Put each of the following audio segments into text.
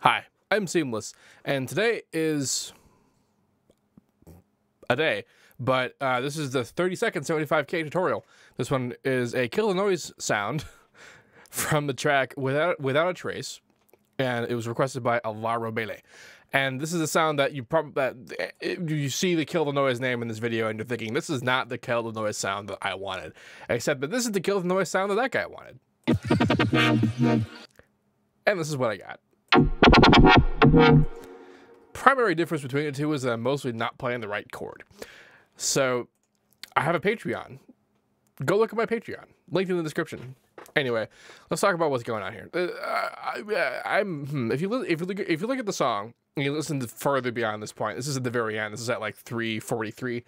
Hi, I'm Seamless, and today is a day, but this is the 30-second 75K tutorial. This one is a kill the noise sound from the track Without a Trace, and it was requested by Alvaro Bele. And this is a sound that you see the kill the noise name in this video, and you're thinking this is not the kill the noise sound that I wanted, except that this is the kill the noise sound that guy wanted. And this is what I got. Primary difference between the two is that I'm mostly not playing the right chord. So I have a Patreon. Go look at my Patreon. Link in the description. Anyway, let's talk about what's going on here. If you look at the song and you listen to further beyond this point, this is at the very end. This is at like 3:43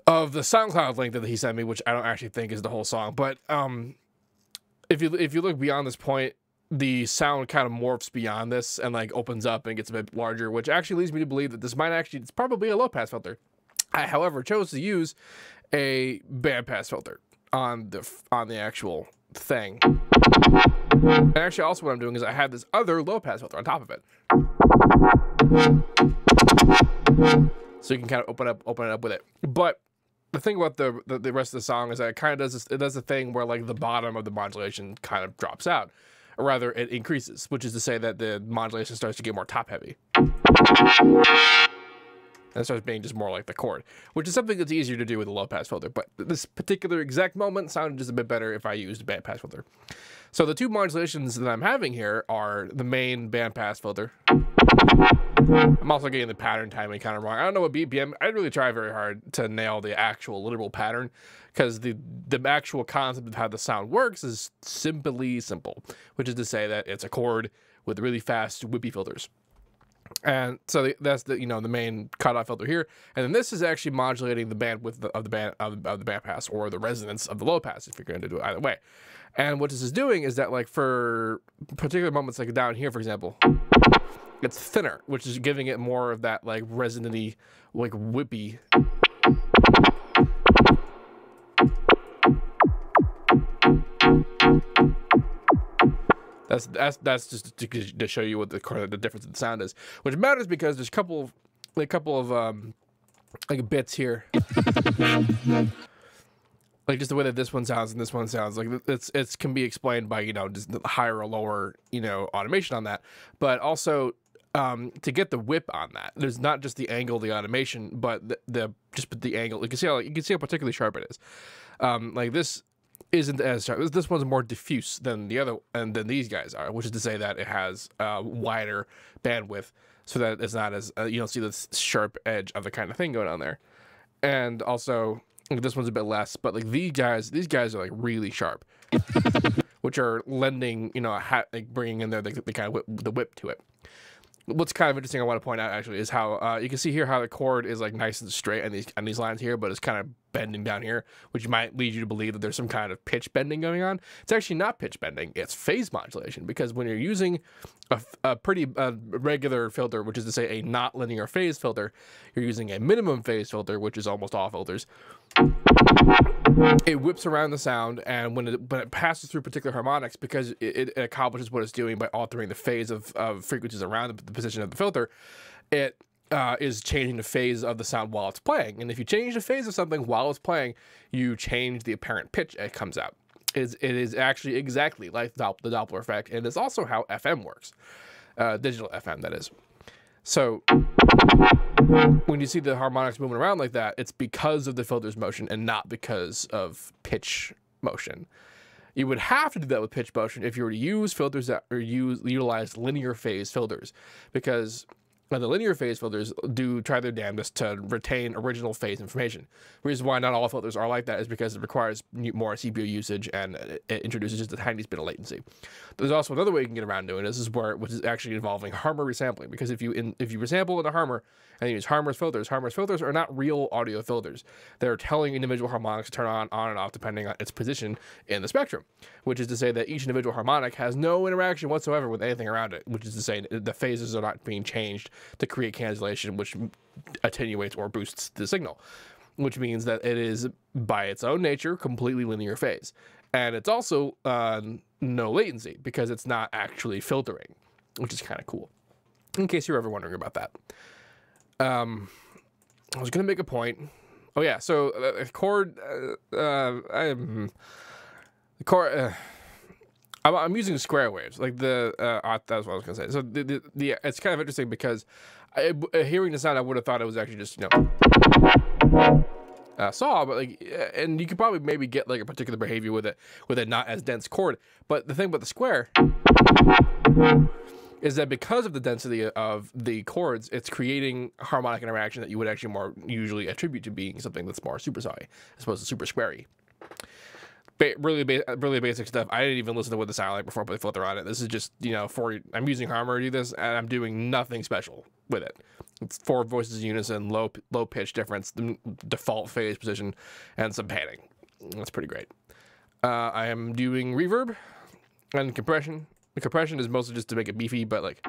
of the SoundCloud link that he sent me, which I don't actually think is the whole song. But if you look beyond this point, the sound kind of morphs beyond this and like opens up and gets a bit larger, which actually leads me to believe that this it's probably a low pass filter. I, however, chose to use a band pass filter on the actual thing. And actually, also what I'm doing is I have this other low pass filter on top of it, so you can kind of open it up with it. But the thing about the rest of the song is that it kind of does this. It does a thing where like the bottom of the modulation kind of drops out. Or rather, it increases, which is to say that the modulation starts to get more top-heavy. And it starts being just more like the chord, which is something that's easier to do with a low-pass filter. But this particular exact moment sounded just a bit better if I used a bandpass filter. So the two modulations that I'm having here are the main bandpass filter. I'm also getting the pattern timing kind of wrong. I don't know what BPM. I really try very hard to nail the actual literal pattern, because the actual concept of how the sound works is simply simple, which is to say that it's a chord with really fast whippy filters. And so that's the main cutoff filter here, and then this is actually modulating the bandwidth of the band pass, or the resonance of the low pass, if you're going to do it either way. And what this is doing is that, like, for particular moments, like down here, for example, it's thinner, which is giving it more of that like resonant-y, like whippy. That's just to show you what the difference in the sound is, which matters because there's a couple of like bits here, like just the way that this one sounds and this one sounds. Like it's can be explained by just higher or lower automation on that, but also to get the whip on that, there's not just the angle of the automation, but the angle. You can see how particularly sharp it is. Like this isn't as sharp. This one's more diffuse than the other, and than these guys are, which is to say that it has wider bandwidth, so that it's not as you don't see this sharp edge of the kind of thing going on there. And also, this one's a bit less, but like these guys are like really sharp, which are lending bringing in there the kind of the whip to it. What's kind of interesting I want to point out actually is how you can see here how the chord is like nice and straight on these lines here, but it's kind of bending down here, which might lead you to believe that there's some kind of pitch bending going on. It's actually not pitch bending, it's phase modulation, because when you're using a pretty regular filter, which is to say a not linear phase filter, you're using a minimum phase filter, which is almost all filters. It whips around the sound, and when it passes through particular harmonics, because it accomplishes what it's doing by altering the phase of frequencies around the position of the filter, it is changing the phase of the sound while it's playing. And if you change the phase of something while it's playing, you change the apparent pitch it comes out. It is actually exactly like the Doppler effect, and it's also how FM works, digital FM, that is. So when you see the harmonics moving around like that, it's because of the filter's motion and not because of pitch motion. You would have to do that with pitch motion if you were to use filters that utilize linear phase filters, because the linear phase filters do try their damnedest to retain original phase information. The reason why not all filters are like that is because it requires more CPU usage, and it introduces just a tiny bit of latency. There's also another way you can get around doing this, which is actually involving Harmer resampling, because if you resample in a Harmer and you use Harmer's filters are not real audio filters. They're telling individual harmonics to turn on and off depending on its position in the spectrum, which is to say that each individual harmonic has no interaction whatsoever with anything around it, which is to say the phases are not being changed to create cancellation, which attenuates or boosts the signal, which means that it is by its own nature completely linear phase. And it's also no latency, because it's not actually filtering. which is kind of cool. In case you're ever wondering about that. I was going to make a point. Oh, yeah. So, chord, the chord, I'm using square waves. Like that's what I was going to say. So, it's kind of interesting because hearing the sound, I would have thought it was actually just, saw, but like, and you could probably maybe get like a particular behavior with it not as dense chord. But the thing about the square is that because of the density of the chords, it's creating harmonic interaction that you would actually more usually attribute to being something that's more supersaw-y as opposed to super squarey. Really basic stuff. I didn't even listen to what the sound like before I put the filter on it. This is just, I'm using Harmor to do this, and I'm doing nothing special with it. It's 4 voices in unison, low pitch difference, the default phase position, and some panning. That's pretty great. I am doing reverb and compression. The compression is mostly just to make it beefy, but like,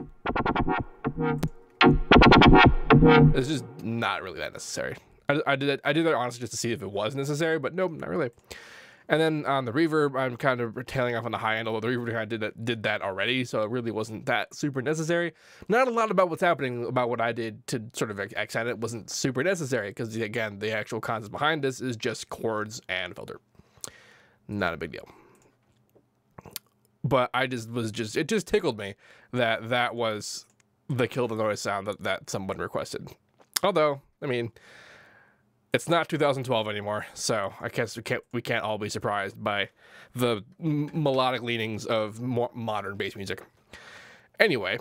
it's just not really that necessary. I did that honestly just to see if it was necessary, but nope, not really. And then on the reverb, I'm kind of tailing off on the high end, although the reverb kind of did that already, so it really wasn't that super necessary. Not a lot about what's happening about what I did to sort of accent it wasn't super necessary, because again, the actual concept behind this is just chords and filter. Not a big deal. But it just tickled me that was the kill the noise sound that someone requested. Although, I mean, it's not 2012 anymore, so I guess we can't all be surprised by the melodic leanings of more modern bass music. Anyway,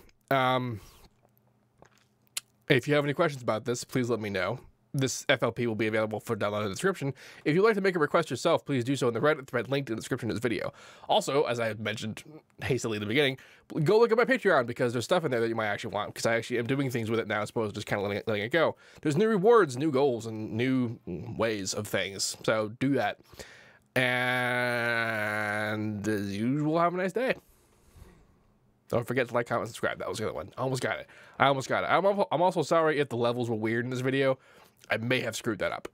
if you have any questions about this, please let me know. This FLP will be available for download in the description. If you'd like to make a request yourself, please do so in the Reddit thread linked in the description of this video. Also, as I had mentioned hastily at the beginning, go look at my Patreon because there's stuff in there that you might actually want, because I actually am doing things with it now as opposed to just kind of letting it go. There's new rewards, new goals, and new ways of things. So do that. And as usual, have a nice day. Don't forget to like, comment, subscribe. That was the other one. Almost got it. I almost got it. I'm also sorry if the levels were weird in this video. I may have screwed that up.